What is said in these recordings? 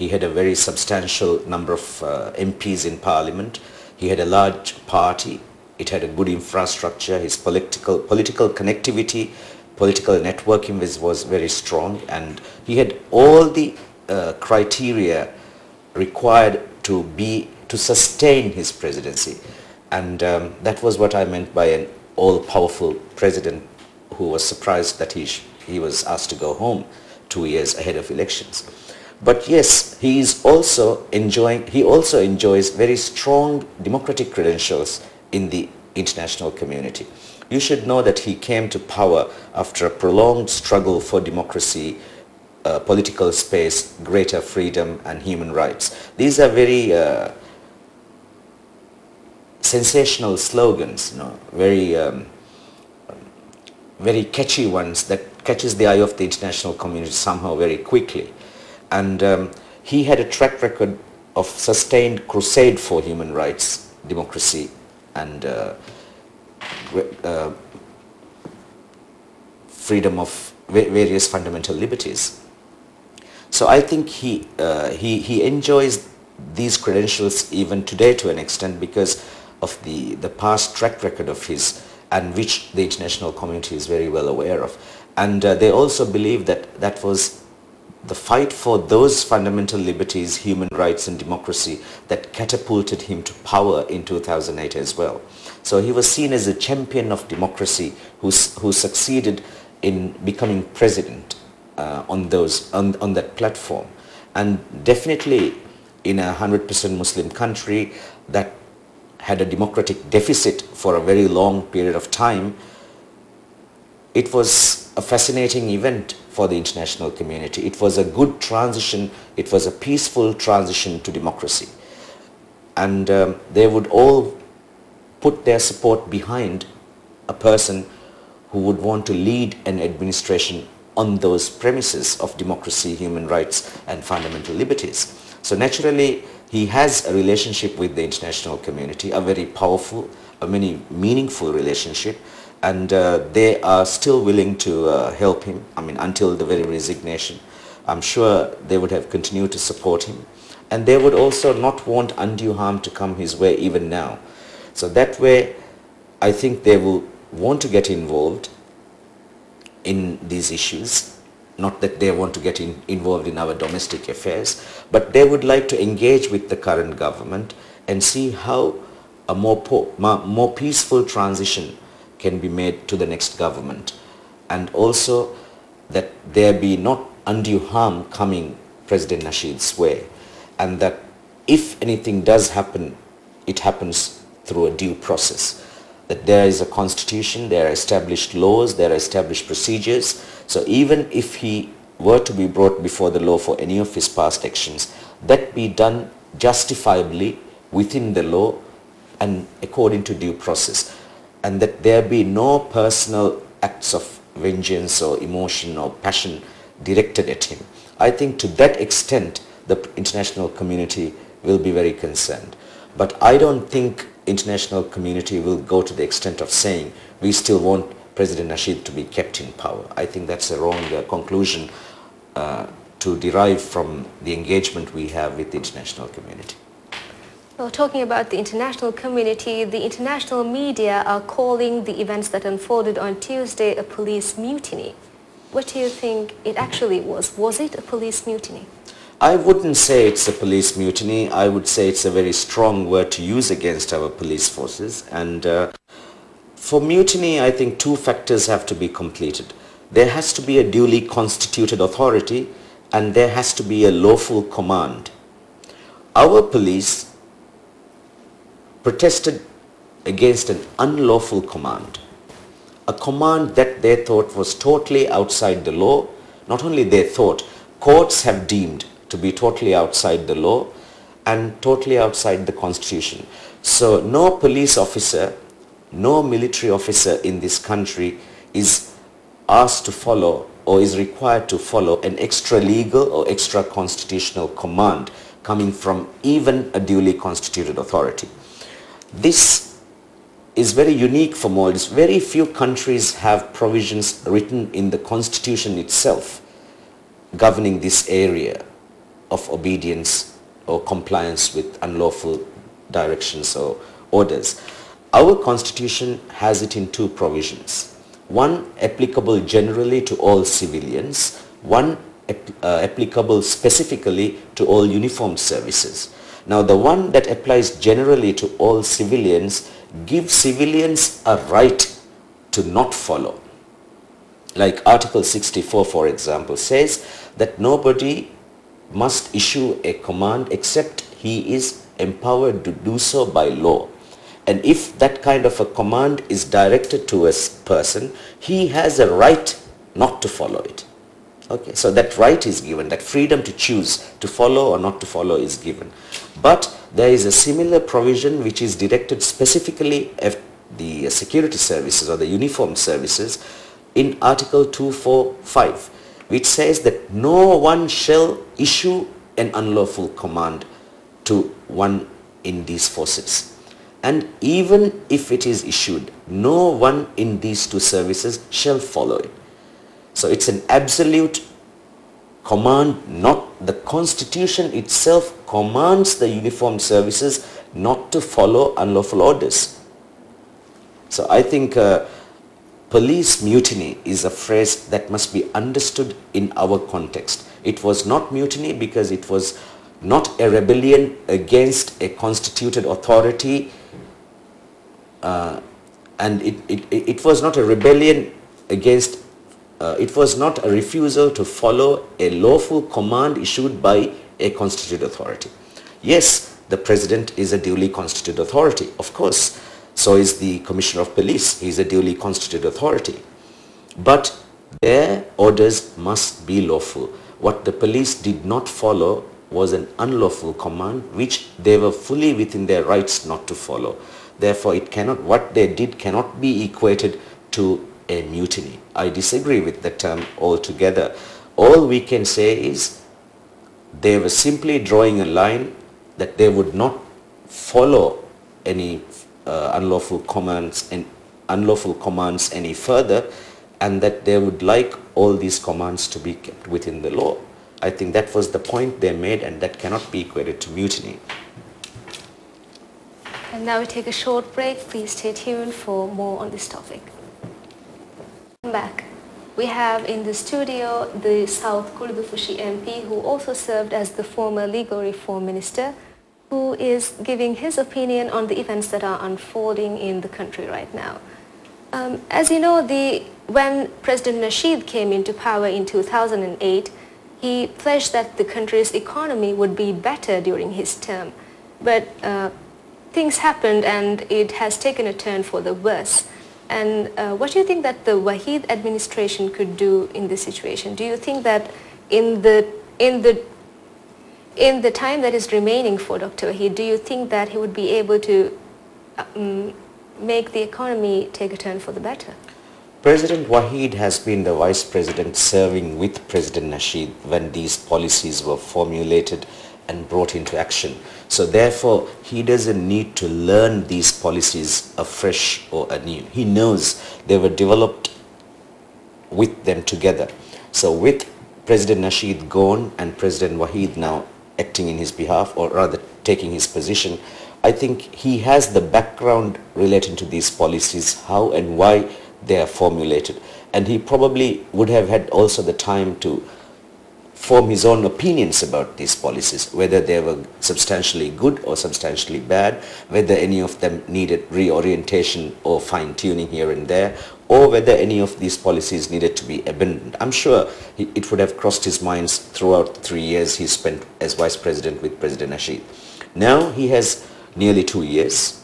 He had a very substantial number of MPs in parliament. He had a large party. It had a good infrastructure. His political connectivity, political networking was very strong, and he had all the criteria required to sustain his presidency. And that was what I meant by an all-powerful president who was surprised that he was asked to go home 2 years ahead of elections. But yes, he also enjoys very strong democratic credentials in the international community. You should know that he came to power after a prolonged struggle for democracy, political space, greater freedom and human rights. These are very sensational slogans, very catchy ones that catches the eye of the international community somehow very quickly. And he had a track record of sustained crusade for human rights, democracy and freedom of various fundamental liberties. So I think he enjoys these credentials even today to an extent because of the past track record of his, and which the international community is very well aware of. And they also believe that that was the fight for those fundamental liberties, human rights and democracy that catapulted him to power in 2008 as well. So he was seen as a champion of democracy who succeeded in becoming president on that platform. And definitely in a 100% Muslim country that had a democratic deficit for a very long period of time, it was a fascinating event for the international community. It was a good transition, it was a peaceful transition to democracy. And they would all put their support behind a person who would want to lead an administration on those premises of democracy, human rights and fundamental liberties. So naturally, he has a relationship with the international community, a very powerful, a very meaningful relationship, and they are still willing to help him, until the very resignation. I'm sure they would have continued to support him, and they would also not want undue harm to come his way even now. So that way, I think they will want to get involved in these issues. Not that they want to get involved in our domestic affairs, but they would like to engage with the current government and see how a more peaceful transition can be made to the next government. And also that there be not undue harm coming President Nasheed's way, and that if anything does happen, it happens through a due process. That there is a constitution, there are established laws, there are established procedures. So even if he were to be brought before the law for any of his past actions, that be done justifiably within the law and according to due process. And that there be no personal acts of vengeance or emotion or passion directed at him. I think to that extent, the international community will be very concerned. But I don't think international community will go to the extent of saying we still want President Nasheed to be kept in power. I think that's a wrong conclusion to derive from the engagement we have with the international community. Well, talking about the international community, the international media are calling the events that unfolded on Tuesday a police mutiny. What do you think it actually was? Was it a police mutiny? I wouldn't say it's a police mutiny. I would say it's a very strong word to use against our police forces. And for mutiny, I think two factors have to be completed. There has to be a duly constituted authority, and there has to be a lawful command. Our police protested against an unlawful command, a command that they thought was totally outside the law. Not only they thought, courts have deemed to be totally outside the law and totally outside the constitution. So no police officer, no military officer in this country is asked to follow or is required to follow an extra legal or extra constitutional command coming from even a duly constituted authority. This is very unique for Maldives. Very few countries have provisions written in the constitution itself governing this area. of obedience or compliance with unlawful directions or orders. Our constitution has it in two provisions. One applicable generally to all civilians, one applicable specifically to all uniformed services. Now the one that applies generally to all civilians gives civilians a right to not follow. Like Article 64, for example, says that nobody must issue a command except he is empowered to do so by law. And if that kind of a command is directed to a person, he has a right not to follow it. Okay, so that right is given, that freedom to choose to follow or not to follow is given. But there is a similar provision which is directed specifically at the security services or the uniformed services in Article 245, which says that no one shall issue an unlawful command to one in these forces. And even if it is issued, no one in these two services shall follow it. So it's an absolute command, not the Constitution itself commands the uniformed services not to follow unlawful orders. So I think police mutiny is a phrase that must be understood in our context. It was not mutiny because it was not a rebellion against a constituted authority, and it was not a rebellion against, it was not a refusal to follow a lawful command issued by a constituted authority. Yes, the president is a duly constituted authority, of course. So is the Commissioner of Police. He is a duly constituted authority. But their orders must be lawful. What the police did not follow was an unlawful command which they were fully within their rights not to follow. Therefore, it cannot, what they did cannot be equated to a mutiny. I disagree with the term altogether. All we can say is they were simply drawing a line that they would not follow any unlawful commands any further, and that they would like all these commands to be kept within the law. I think that was the point they made, and that cannot be equated to mutiny. And now we take a short break. Please stay tuned for more on this topic. Welcome back. We have in the studio the South Kurdufushi MP, who also served as the former legal reform minister, who is giving his opinion on the events that are unfolding in the country right now. As you know, when President Nasheed came into power in 2008, he pledged that the country's economy would be better during his term. But things happened and it has taken a turn for the worse. And what do you think that the Wahid administration could do in this situation? Do you think that in the time that is remaining for Dr. Wahid, do you think that he would be able to make the economy take a turn for the better? President Wahid has been the vice president serving with President Nasheed when these policies were formulated and brought into action. So therefore, he doesn't need to learn these policies afresh or anew. He knows they were developed with them together. So with President Nasheed gone and President Wahid now acting in his behalf, or rather taking his position, I think he has the background relating to these policies, how and why they are formulated. And he probably would have had also the time to form his own opinions about these policies, whether they were substantially good or substantially bad, whether any of them needed reorientation or fine-tuning here and there, or whether any of these policies needed to be abandoned. I'm sure it would have crossed his mind throughout the 3 years he spent as vice president with President Nasheed. Now he has nearly 2 years,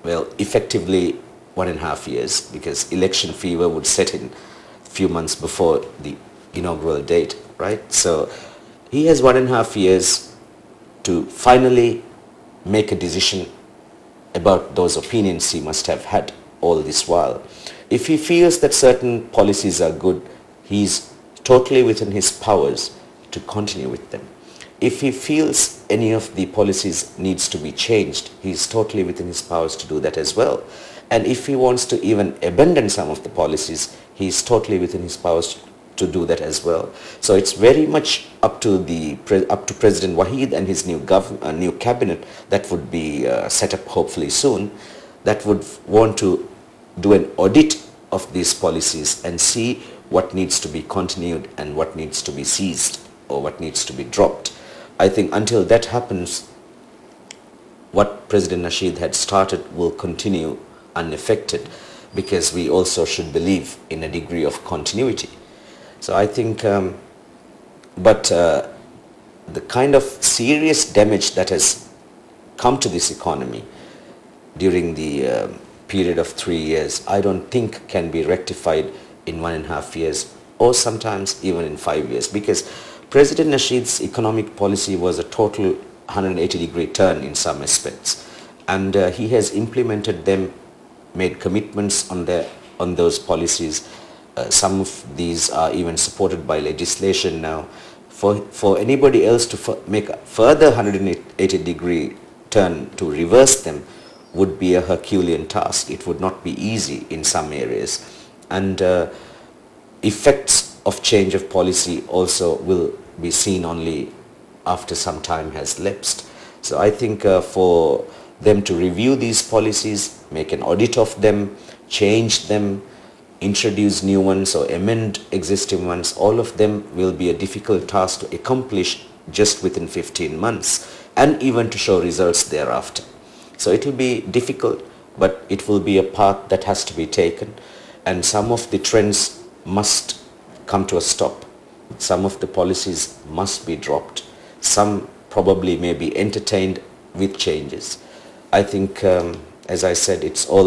well, effectively 1.5 years, because election fever would set in a few months before the inaugural date, right? So he has 1.5 years to finally make a decision about those opinions he must have had all this while. If he feels that certain policies are good, he's totally within his powers to continue with them. If he feels any of the policies needs to be changed, he's totally within his powers to do that as well. And if he wants to even abandon some of the policies, he's totally within his powers to do that as well. So it's very much up to President Wahid and his new cabinet that would be set up hopefully soon, that would want to do an audit of these policies and see what needs to be continued and what needs to be seized or what needs to be dropped. I think until that happens, what President Nasheed had started will continue unaffected, because we also should believe in a degree of continuity. So I think, the kind of serious damage that has come to this economy during the period of 3 years, I don't think can be rectified in 1.5 years, or sometimes even in 5 years, because President Nasheed's economic policy was a total 180-degree turn in some aspects, and he has implemented them, made commitments on those policies. Some of these are even supported by legislation now. For anybody else to make a further 180-degree turn to reverse them would be a Herculean task. It would not be easy in some areas, and effects of change of policy also will be seen only after some time has lapsed. So I think for them to review these policies, make an audit of them, change them, introduce new ones or amend existing ones, all of them will be a difficult task to accomplish just within 15 months, and even to show results thereafter. So it will be difficult, but it will be a path that has to be taken, and some of the trends must come to a stop. Some of the policies must be dropped. Some probably may be entertained with changes. I think, as I said, it's all